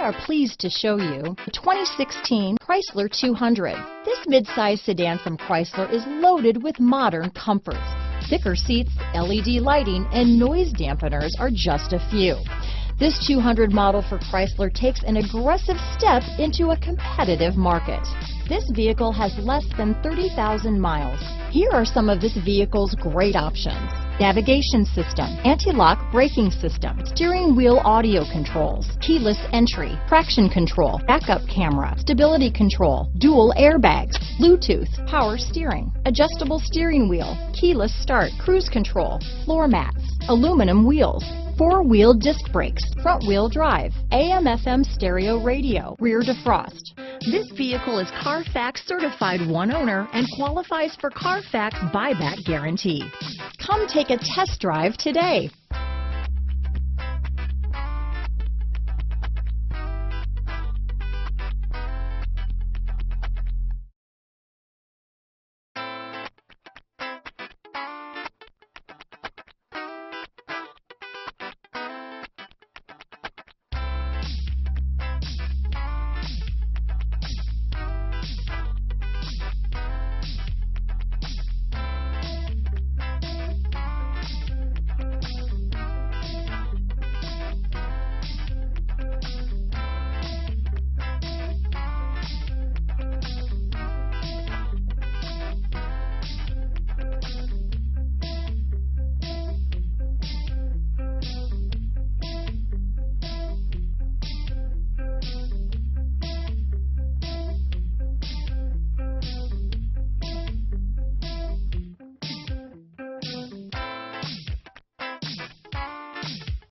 are pleased to show you the 2016 Chrysler 200. This midsize sedan from Chrysler is loaded with modern comforts. Thicker seats, LED lighting, and noise dampeners are just a few. This 200 model for Chrysler takes an aggressive step into a competitive market. This vehicle has less than 30,000 miles. Here are some of this vehicle's great options: navigation system, anti-lock braking system, steering wheel audio controls, keyless entry, traction control, backup camera, stability control, dual airbags, Bluetooth, power steering, adjustable steering wheel, keyless start, cruise control, floor mats, aluminum wheels, four-wheel disc brakes, front-wheel drive, AM/FM stereo radio, rear defrost. This vehicle is CARFAX certified one owner and qualifies for CARFAX buyback guarantee. Come take a test drive today.